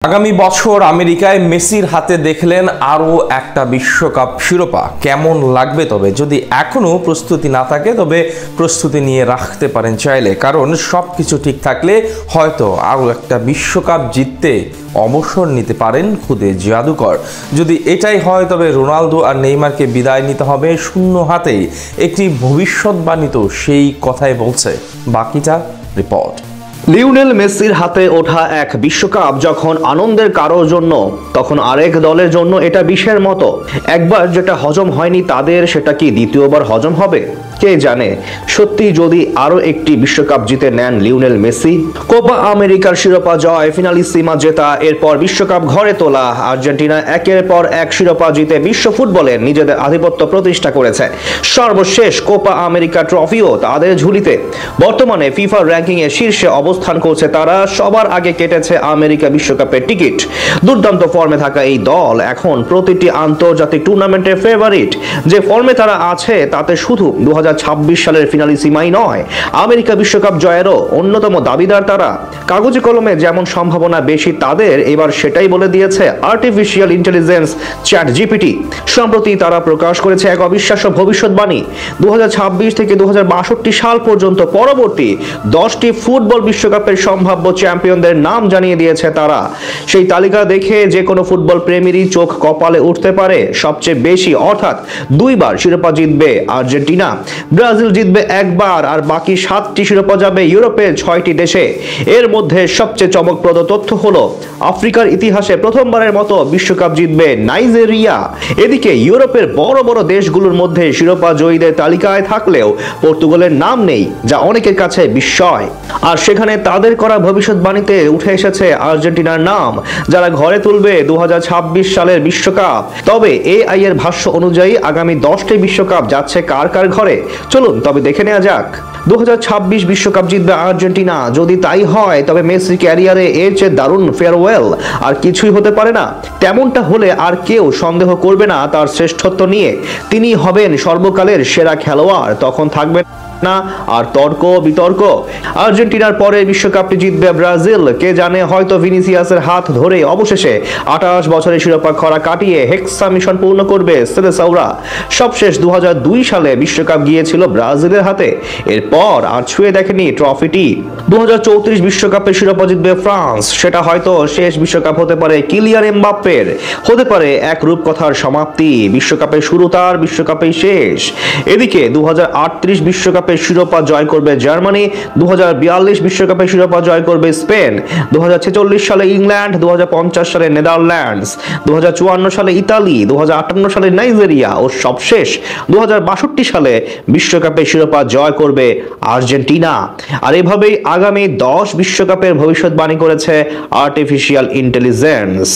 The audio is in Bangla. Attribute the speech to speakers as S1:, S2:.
S1: আগামী বছর আমেরিকায় মেসির হাতে দেখলেন আরও একটা বিশ্বকাপ শিরোপা। কেমন লাগবে? তবে যদি এখনও প্রস্তুতি না থাকে তবে প্রস্তুতি নিয়ে রাখতে পারেন চাইলে, কারণ সব কিছু ঠিক থাকলে হয়তো আরও একটা বিশ্বকাপ জিততে অবসর নিতে পারেন খুদে জাদুকর। যদি এটাই হয় তবে রোনালদো আর নেইমারকে বিদায় নিতে হবে শূন্য হাতেই। একটি ভবিষ্যৎবাণী তো সেই কথাই বলছে। বাকিটা রিপোর্ট।
S2: লিওনেল মেসির হাতে ওঠা এক বিশ্বকাপ যখন আনন্দের কারোর জন্য, তখন আরেক দলের জন্য এটা বিষের মতো। একবার যেটা হজম হয়নি তাদের, সেটা কি দ্বিতীয়বার হজম হবে? কে জানে। সত্যি যদি আরো একটি বিশ্বকাপ জিতে নেন লিওনেল মেসি, কোপা আমেরিকার শিরোপা জয়, ফিনালিসিমা জেতা, এরপর বিশ্বকাপ ঘরে তোলা, আর্জেন্টিনা একের পর এক শিরোপা জিতে বিশ্ব ফুটবলে নিজেদের আধিপত্য প্রতিষ্ঠা করেছে। সর্বশেষ কোপা আমেরিকা ট্রফিও তাদের ঝুলিতে। বর্তমানে ফিফা র্যাঙ্কিং এ শীর্ষে অবস্থান করছে তারা। সবার আগে কেটেছে আমেরিকা বিশ্বকাপের টিকিট। দুর্দান্ত ফর্মে থাকা এই দল এখন প্রতিটি আন্তর্জাতিক টুর্নামেন্টের ফেভারিট। যে ফর্মে তারা আছে তাতে শুধু 2026 সালের ফিনালিসিমাই নয়, আমেরিকা বিশ্বকাপ জয়েরও অন্যতম দাবিদার তারা। কাগজে কলমে যেমন সম্ভাবনা বেশি তাদের, এবার সেটাই বলে দিয়েছে আর্টিফিশিয়াল ইন্টেলিজেন্স চ্যাট জিপিটি। সম্প্রতি তারা প্রকাশ করেছে এক অবিশ্বাস্য ভবিষ্যৎবাণী। 2026 থেকে 2062 সাল পর্যন্ত পরবর্তী 10টি ফুটবল বিশ্বকাপের সম্ভাব্য চ্যাম্পিয়নদের নাম জানিয়ে দিয়েছে তারা। সেই তালিকা দেখে যে কোনো ফুটবল প্রেমীরই চোখ কপালে উঠতে পারে। সবচেয়ে বেশি অর্থাৎ 2বার শিরোপা জিতবে আর্জেন্টিনা, ব্রাজিল জিতবে একবার, আর বাকি 7টি শিরোপা যাবে ইউরোপের 6টি দেশে। এর মধ্যে সবচেয়ে চমকপ্রদ তথ্য হলো আফ্রিকার ইতিহাসে প্রথমবারের মতো বিশ্বকাপ জিতবে নাইজেরিয়া। এদিকে ইউরোপের বড় বড় দেশগুলোর মধ্যে শিরোপা জয়ীদের তালিকায় থাকলেও পর্তুগালের নাম নেই, যা অনেকের কাছে বিস্ময়। আর সেখানে তাদের করা ভবিষ্যৎবাণীতে উঠে এসেছে আর্জেন্টিনার নাম, যারা ঘরে তুলবে 2026 সালের বিশ্বকাপ। তবে এআই এর ভাষ্য অনুযায়ী আগামী 10টি বিশ্বকাপ যাচ্ছে কার কার ঘরে, চলুন তবে দেখে নেওয়া যাক। 2026 বিশ্বকাপ জিতবে আর্জেন্টিনা। যদি তাই হয় তবে মেসি ক্যারিয়ারে এর চেয়ে দারুণ ফেয়ারওয়েল আর কিছুই হতে পারে না। তেমনটা হলে আর কেউ সন্দেহ করবে না তার শ্রেষ্ঠত্ব নিয়ে। তিনি হবেন সর্বকালের সেরা খেলোয়াড়। তখন থাকবে না আর তর্ক বিতর্ক। আর্জেন্টিনার পরে বিশ্বকাপটি জিতবে ব্রাজিল। কে জানে, হয়তো ভিনিসিয়াসের হাত ধরে অবশেষে 28 বছরের শিরোপা খরা কাটিয়ে হেক্সা মিশন পূর্ণ করবে সেলেসাওরা। সবশেষ 2002 সালে বিশ্বকাপ গিয়েছিল ব্রাজিলের হাতে। এরপর আর ছুঁয়ে দেখেনি ট্রফিটি। 2034 বিশ্বকাপের শিরোপা জিতবে ফ্রান্স। সেটা হয়তো শেষ বিশ্বকাপ হতে পারে কিলিয়ান এমবাপ্পের, হতে পারে এক রূপকথার সমাপ্তি। বিশ্বকাপের শুরু তার, বিশ্বকাপেই শেষ। এদিকে 2038 বিশ্বকাপ শিরোপা জয় করবে জার্মানি, 2042 বিশ্বকাপের শিরোপা জয় করবে স্পেন, 2046 সালে ইংল্যান্ড, 2050 সালে নেদারল্যান্ডস, 2054 সালে ইতালি, 2058 সালে নাইজেরিয়া ও সবশেষ 2062 সালে বিশ্বকাপের শিরোপা জয় করবে আর্জেন্টিনা। আর এভাবেই আগামী 10 বিশ্বকাপের ভবিষ্যৎবাণী করেছে আর্টিফিশিয়াল ইন্টেলিজেন্স।